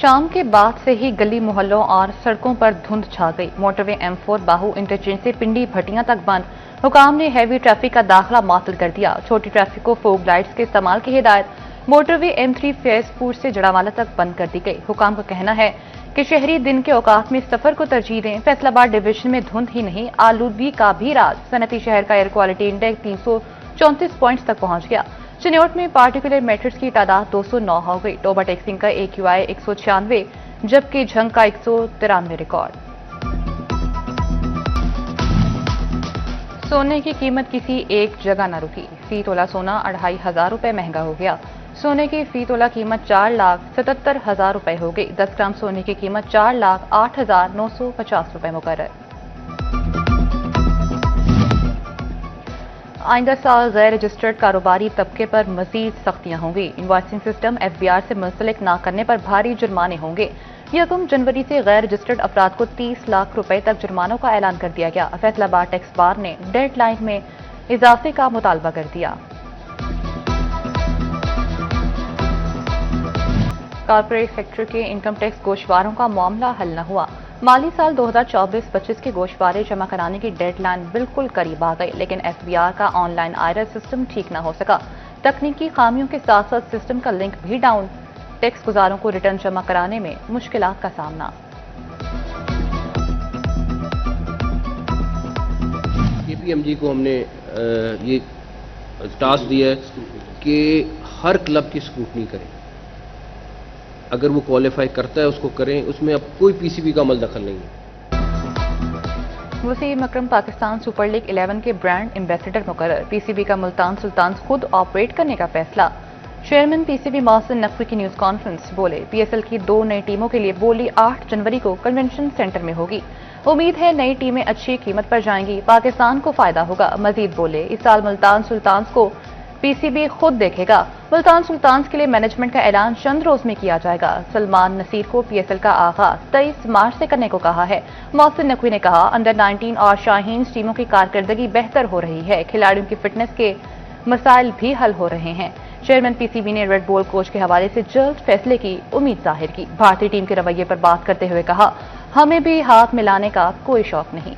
शाम के बाद से ही गली मोहल्लों और सड़कों पर धुंध छा गई। मोटरवे M4 बाहू इंटरचेंज से पिंडी भटियां तक बंद। हुकाम ने हैवी ट्रैफिक का दाखिला मुअत्तल कर दिया। छोटी ट्रैफिक को फोग लाइट्स के इस्तेमाल की हिदायत। मोटरवे M3 फैजपुर से जड़ावाला तक बंद कर दी गई। हुकाम का कहना है कि शहरी दिन के औकात में सफर को तरजीह दें। फैसलाबाद डिवीजन में धुंध ही नहीं, आलूदगी का भी राज। सनती शहर का एयर क्वालिटी इंडेक्स 334 पॉइंट्स तक पहुंच गया। चिन्योट में पार्टिकुलर मैटर्स की तादाद 209 हो गई। टोबा टेक्सिंग का AQI 196, जबकि झंग का 193 रिकॉर्ड। सोने की कीमत किसी एक जगह न रुकी। फी तोला सोना 2500 रुपए महंगा हो गया। सोने की फी तोला कीमत 4,77,000 रुपए हो गई। 10 ग्राम सोने की कीमत 4,08,950 रुपए मुकर्रर। आइंदा साल गैर रजिस्टर्ड कारोबारी तबके पर मजीद सख्तियां होंगी। इनवॉइसिंग सिस्टम FBR से मुंसलिक न करने पर भारी जुर्माने होंगे। 1 जनवरी से गैर रजिस्टर्ड अफराद को 30 लाख रुपए तक जुर्मानों का ऐलान कर दिया गया। फैसलाबाद टैक्स बार ने डेड लाइन में इजाफे का मुतालबा कर दिया। कॉर्पोरेट सेक्टर के इनकम टैक्स गोशवारों का मामला हल न हुआ। माली साल 2024-25 के गोशवारे जमा कराने की डेडलाइन बिल्कुल करीब आ गई, लेकिन FBR का ऑनलाइन आयरस सिस्टम ठीक न हो सका। तकनीकी खामियों के साथ साथ सिस्टम का लिंक भी डाउन। टैक्स गुजारों को रिटर्न जमा कराने में मुश्किलात का सामना। KPMG को हमने ये टास्क दिया है कि हर क्लब की स्क्रूटनी करें। अगर वो क्वालिफाई करता है उसको करें, उसमें अब कोई PCB का अमल दखल नहीं है। वसीम अकरम पाकिस्तान सुपर लीग 11 के ब्रांड एम्बेसडर मुकर्रर। PCB का मुल्तान सुल्तान्स खुद ऑपरेट करने का फैसला। चेयरमैन PCB मोहसिन नकवी की न्यूज कॉन्फ्रेंस। बोले PSL की 2 नई टीमों के लिए बोली 8 जनवरी को कन्वेंशन सेंटर में होगी। उम्मीद है नई टीमें अच्छी कीमत पर जाएंगी, पाकिस्तान को फायदा होगा। मजीद बोले इस साल मुल्तान सुल्तान्स को PCB खुद देखेगा। मुल्तान सुल्तान्स के लिए मैनेजमेंट का ऐलान चंद रोज में किया जाएगा। सलमान नसीर को PSL का आगाज 23 मार्च से करने को कहा है। मोहसिन नकवी ने कहा अंडर 19 और शाहीन टीमों की कारकर्दगी बेहतर हो रही है। खिलाड़ियों की फिटनेस के मसाइल भी हल हो रहे हैं। चेयरमैन PCB ने रेड बॉल कोच के हवाले से जल्द फैसले की उम्मीद जाहिर की। भारतीय टीम के रवैये पर बात करते हुए कहा हमें भी हाथ मिलाने का कोई शौक नहीं।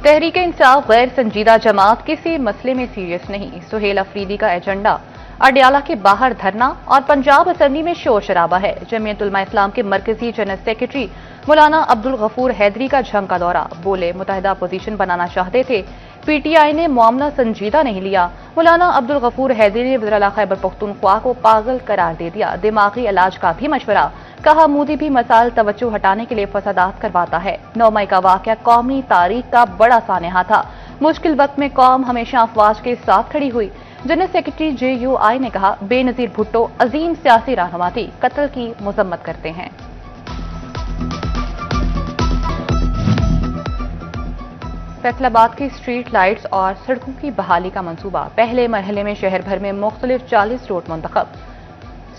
तहरीके इंसाफ गैर संजीदा जमात किसी मसले में सीरियस नहीं। सुहेल अफरीदी का एजेंडा अडियाला के बाहर धरना और पंजाब असेंबली में शोर शराबा है। जमीयत उलमा इस्लाम के मरकजी जनरल सेक्रेटरी मौलाना अब्दुल गफूर हैदरी का झंग का दौरा। बोले मुतहदा अपोजिशन बनाना चाहते थे, PTI ने मामला संजीदा नहीं लिया। मौलाना अब्दुल गफूर हैदरी ने वज़ीर आला खैबर पख्तूनख्वा को पागल करार दे दिया। दिमागी इलाज का भी मशवरा। कहा मोदी भी मसाइल तवज्जो हटाने के लिए फसादात करवाता है। 9 मई का वाकया कौमी तारीख का बड़ा सानहा था। मुश्किल वक्त में कौम हमेशा अफवाज के साथ खड़ी हुई। जनरल सेक्रेटरी JUI ने कहा बेनजीर भुट्टो अजीम सियासी रहनुमा थी, कत्ल की मजम्मत करते हैं। फैसलाबाद की स्ट्रीट लाइट्स और सड़कों की बहाली का मंसूबा। पहले मरहले में शहर भर में मुख्तलिफ 40 रोड मुंतखब।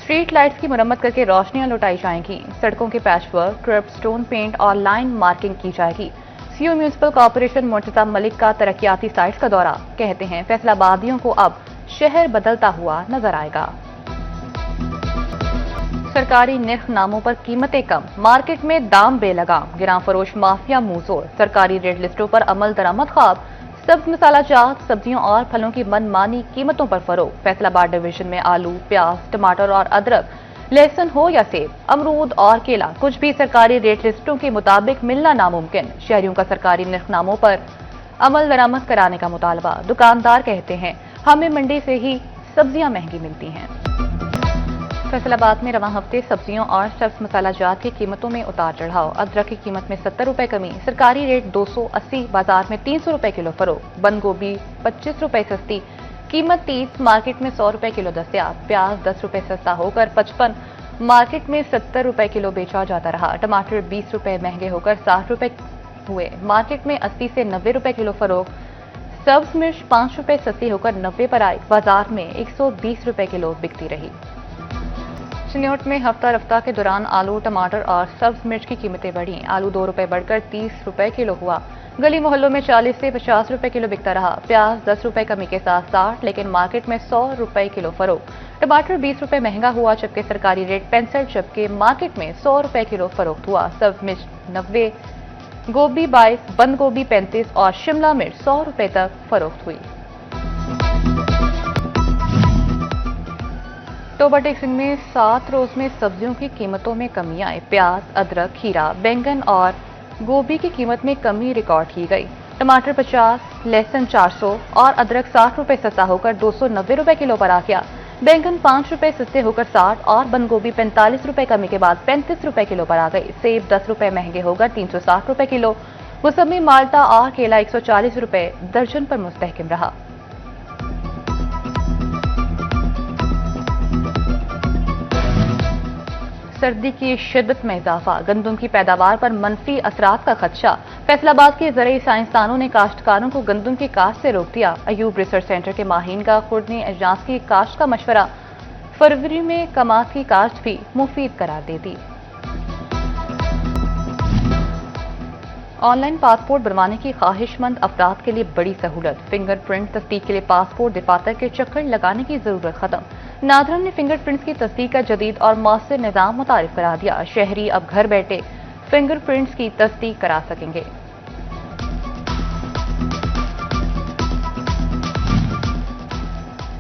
स्ट्रीट लाइट्स की मुरम्मत करके रोशनियां लौटाई जाएंगी। सड़कों के पैच वर्क, कर्ब, स्टोन पेंट और लाइन मार्किंग की जाएगी। CO municipal corporation Murtaza Malik का तरक्याती साइट्स का दौरा। कहते हैं फैसलाबादियों को अब शहर बदलता हुआ नजर आएगा। सरकारी निर्ख नामों पर कीमतें कम, मार्केट में दाम बेलगाम। गिरां फरोश माफिया मुंहजोर। सरकारी रेट लिस्टों पर अमल दरामद ख्वाब। सब्ज मसाला जात सब्जियों और फलों की मनमानी कीमतों पर फरोग। फैसलाबाद डिवीजन में आलू, प्याज, टमाटर और अदरक, लहसुन हो या सेब, अमरूद और केला, कुछ भी सरकारी रेट लिस्टों के मुताबिक मिलना नामुमकिन। शहरियों का सरकारी निर्खनामों पर अमल दरामद कराने का मुतालबा। दुकानदार कहते हैं हमें मंडी से ही सब्जियां महंगी मिलती हैं। फैसलाबाद में रवां हफ्ते सब्जियों और सब्ज मसाला जात की कीमतों में उतार चढ़ाव। अदरक की कीमत में 70 रुपए कमी। सरकारी रेट 280, बाजार में 300 रुपए किलो फरोख्त। बंद गोभी 25 रुपए सस्ती, कीमत 30, मार्केट में 100 रुपए किलो दस्तयाब। प्याज 10 रुपए सस्ता होकर 55, मार्केट में 70 रुपए किलो बेचा जाता रहा। टमाटर 20 रुपए महंगे होकर 60 रुपए हुए, मार्केट में 80 से 90 रुपए किलो फरोख्त। सब्ज मिर्च 5 रुपए सस्ती होकर 90 पर आई, बाजार में 120 रुपए किलो बिकती रही। चिन्योट में हफ्ता रफ्ता के दौरान आलू, टमाटर और सब्ज मिर्च की कीमतें बढ़ी। आलू 2 रुपए बढ़कर 30 रुपए किलो हुआ। गली मोहल्लों में 40 से 50 रुपए किलो बिकता रहा। प्याज 10 रुपए कमी के साथ 60, लेकिन मार्केट में 100 रुपए किलो फरोख्त। टमाटर 20 रुपए महंगा हुआ, जबकि सरकारी रेट 65, जबकि मार्केट में 100 रुपए किलो फरोख्त हुआ। सब मिर्च 90, गोभी 22, बंद गोभी 35 और शिमला मिर्च 100 रुपए तक फरोख्त हुई। टोबा टेक्सिंग में 7 रोज में सब्जियों की कीमतों में कमी आई। प्याज, अदरक, खीरा, बैंगन और गोभी की कीमत में कमी रिकॉर्ड की गई। टमाटर 50, लहसुन 400 और अदरक 60 रुपए सस्ता होकर 290 रुपए किलो पर आ गया। बैंगन 5 रुपए सस्ते होकर 60 और बंद गोभी 45 रुपए कमी के बाद 35 रुपए किलो पर आ गई। सेब 10 रुपए महंगे होकर 360 रुपए किलो। मौसमी, माल्टा और केला 140 रुपए दर्जन पर मुस्तहकम रहा। सर्दी की शिद्दत में इजाफा, गंदम की पैदावार पर मनफी असरात का खदशा। फैसलाबाद के ज़रई साइंसदानों ने काश्तकारों को गंदम की काश्त से रोक दिया। अयूब रिसर्च सेंटर के माहिरीन का खुद ने अजनास की काश्त का मशवरा। फरवरी में कमात की काश्त भी मुफीद करार दे दी। ऑनलाइन पासपोर्ट बनवाने की ख्वाहिशमंद अफराद के लिए बड़ी सहूलत। फिंगरप्रिंट तस्दीक के लिए पासपोर्ट दफातर के चक्कर लगाने की जरूरत खत्म। नादरन ने फिंगरप्रिंट्स की तस्दीक का जदीद और मौसर निज़ाम मुतारिफ करा दिया। शहरी अब घर बैठे फिंगरप्रिंट्स की तस्दीक करा सकेंगे।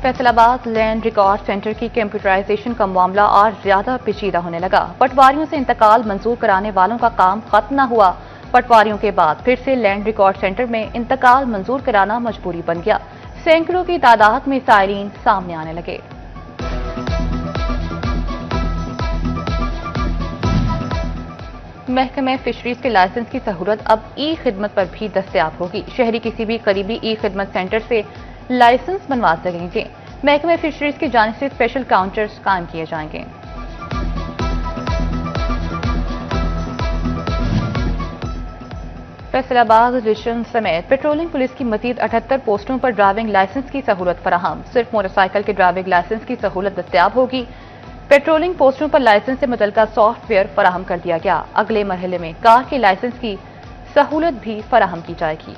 फैसलाबाद लैंड रिकॉर्ड सेंटर की कंप्यूटराइजेशन का मामला और ज्यादा पेचीदा होने लगा। पटवारियों से इंतकाल मंजूर कराने वालों का काम खत्म न हुआ। पटवारियों के बाद फिर से लैंड रिकॉर्ड सेंटर में इंतकाल मंजूर कराना मजबूरी बन गया। सैकड़ों की तादाद में साइरीन सामने आने लगे। महकमे फिशरीज के लाइसेंस की सहूलत अब ई खिदमत पर भी दस्तयाब होगी। शहरी किसी भी करीबी ई खिदमत सेंटर से लाइसेंस बनवा सकेंगे। महकमे फिशरीज की जानिब से स्पेशल काउंटर्स कायम किए जाएंगे। फैसलाबाद डिवीजन समेत पेट्रोलिंग पुलिस की मजीद 78 पोस्टों पर ड्राइविंग लाइसेंस की सहूलत फराहम। सिर्फ मोटरसाइकिल के ड्राइविंग लाइसेंस की सहूलत दस्तयाब होगी। पेट्रोलिंग पोस्टों पर लाइसेंस से मुतल्लिका सॉफ्टवेयर फराहम कर दिया गया। अगले मरहले में कार के लाइसेंस की सहूलत भी फराहम की जाएगी।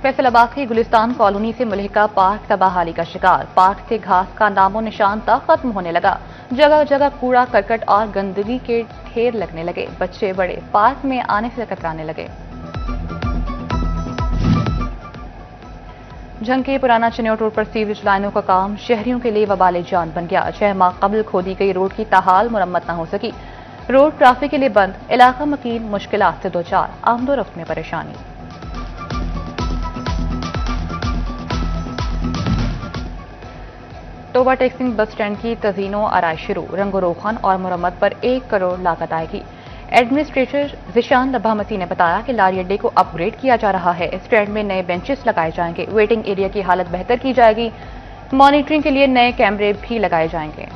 फैसलाबाद की गुलिस्तान कॉलोनी से मुल्हिका पार्क तबाहाली का शिकार। पार्क से घास का नामो निशान तक खत्म होने लगा। जगह जगह कूड़ा करकट और गंदगी के ढेर लगने लगे। बच्चे बड़े पार्क में आने से कतराने लगे। झंग के पुराना चनियोट रोड पर सीवरेज लाइनों का काम शहरियों के लिए वबाले जान बन गया। 6 माह कबल खोदी गई रोड की ताहाल मुरम्मत न हो सकी। रोड ट्रैफिक के लिए बंद। इलाका मकीन मुश्किलात से दो चार। आमदोरफ्त में परेशानी। टोबा टेक्सिंग बस स्टैंड की तज़ीनो आराइश शुरू। रंगो रोगन और मुरम्मत पर 1 करोड़ लागत आएगी। एडमिनिस्ट्रेटर जिशान लब्बा मसीह ने बताया कि लारी अड्डे को अपग्रेड किया जा रहा है। स्टैंड में नए बेंचेस लगाए जाएंगे। वेटिंग एरिया की हालत बेहतर की जाएगी। मॉनिटरिंग के लिए नए कैमरे भी लगाए जाएंगे।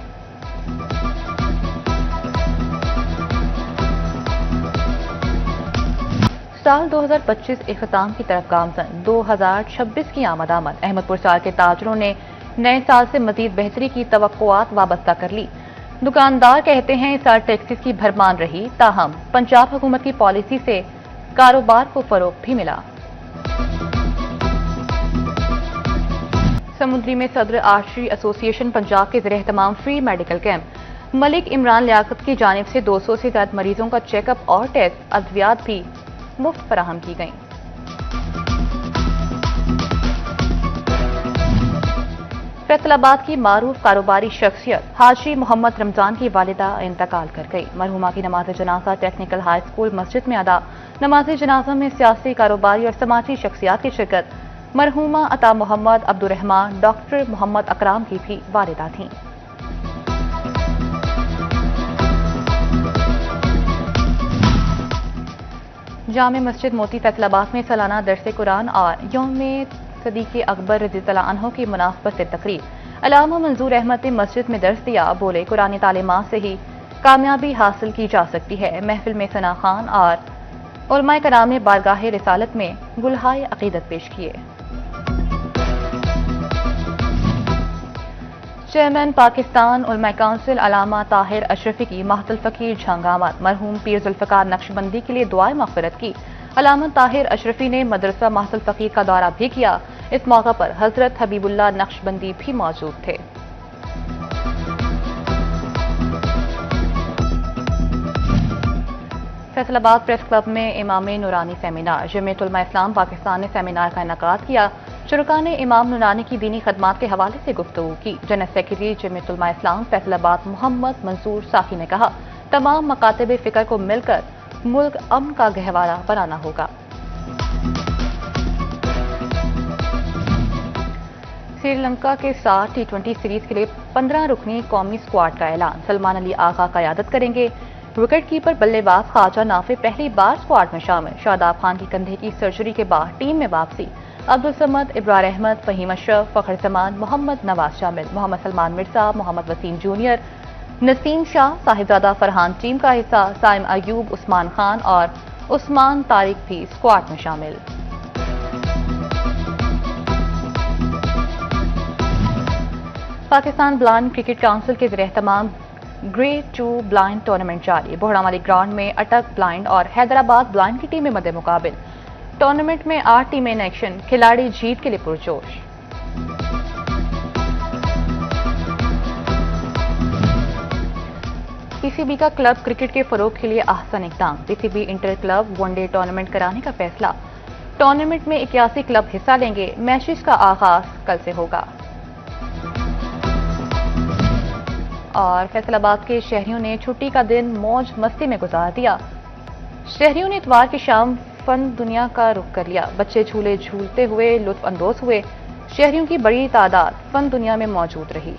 साल 2025 इख्तिताम की तरफ गामजन। 2026 की आमद अहमदपुर साल के ताजरों ने नए साल से मजीद बेहतरी की तवक्कुआत वाबस्ता कर ली। दुकानदार कहते हैं इस साल टैक्सेस की भरमार रही, ताहम पंजाब हुकूमत की पॉलिसी से कारोबार को फरोग भी मिला। समुद्री में सदर आर्चरी एसोसिएशन पंजाब के ज़रिए तमाम free medical camp. Malik Imran Liaquat की जानिब से 200 से ज्यादा मरीजों का चेकअप और टेस्ट अद्वियात भी मुफ्त फराहम की गई। फैसलाबाद की मारूफ कारोबारी शख्सियत हाजी मोहम्मद रमजान की वालिदा इंतकाल कर गई। मरहुमा की नमाज जनाजा टेक्निकल हाई स्कूल मस्जिद में अदा। नमाज जनाजा में सियासी, कारोबारी और समाजी शख्सियात की शिरकत। मरहुमा अता मोहम्मद, अब्दुर्रहमान, डॉक्टर मोहम्मद अकराम की भी वालिदा थीं। जामे मस्जिद मोती फैसलाबाद में सालाना दरसे कुरान और यौम सदीक़ अकबर रज़ियल्लाहु अन्हु की मुनासबत से तकरीब। अल्लामा मंजूर अहमद ने मस्जिद में दर्स दिया। बोले कुरानी तालीमात से ही कामयाबी हासिल की जा सकती है। महफिल में सना खान और उलमाए कराम ने बारगाह रिसालत में गुलहाए अकीदत पेश किए। چیئرمین پاکستان علماء کونسل علامہ طاہر اشرفی کی محت الفقیر جھنگ آمد، مرحوم پیر ذوالفقار نقشبندی کے لیے دعائے مغفرت کی۔ علامہ طاہر اشرفی نے مدرسہ محت الفقیر کا دورہ بھی کیا۔ اس موقع پر حضرت حبیب اللہ نقشبندی بھی موجود تھے۔ فیصل آباد پریس کلب میں امام نورانی سیمینار، جمعیت علماء اسلام پاکستان نے سیمینار کا انعقاد کیا۔ شرکاء نے امام نورانی کی دینی خدمات کے حوالے سے گفتگو کی۔ جنرل سیکرٹری جمعیت علماء اسلام فیصل آباد محمد منصور ساقی نے کہا، تمام مکاتب فکر کو مل کر ملک امن کا گہوارہ بنانا ہوگا۔ سری لنکا کے ساتھ T20 سیریز کے لیے 15 رکنی قومی اسکواڈ کا اعلان، سلمان علی آغا قیادت کریں گے۔ وکٹ کیپر بلے باز خواجہ نافع پہلی بار اسکواڈ میں شامل۔ شاداب خان کی کندھے کی سرجری کے بعد ٹیم میں واپسی۔ عبدالصمد، ابرار احمد، فہیم اشرف، فخر زمان، محمد نواز شامل۔ محمد سلمان مرزا، محمد وسیم جونیئر، نسیم شاہ، صاحبزادہ فرحان ٹیم کا حصہ۔ سائم ایوب، عثمان خان اور عثمان طارق بھی اسکواڈ میں شامل۔ پاکستان بلائنڈ کرکٹ کونسل کے زیر اہتمام گریڈ 2 بلائنڈ ٹورنامنٹ جاری۔ بوہڑا والی گراؤنڈ میں اٹک بلائنڈ اور حیدرآباد بلائنڈ کی ٹیمیں مد مقابل۔ ٹورنامنٹ میں 8 ٹیمیں ان ایکشن، کھلاڑی جیت کے لیے پرجوش۔ پی سی بی کا کلب کرکٹ کے فروغ کے لیے احسن اقدام۔ P C B inter club one day tournament کرانے کا فیصلہ۔ ٹورنامنٹ میں 81 کلب حصہ لیں گے۔ میچز کا آغاز کل سے ہوگا۔ اور فیصل آباد کے شہریوں نے چھٹی کا دن موج مستی میں گزار دیا۔ شہریوں نے اتوار کی شام فن دنیا کا رخ کر لیا۔ بچے جھولے جھولتے ہوئے لطف اندوز ہوئے۔ شہریوں کی بڑی تعداد فن دنیا میں موجود رہی۔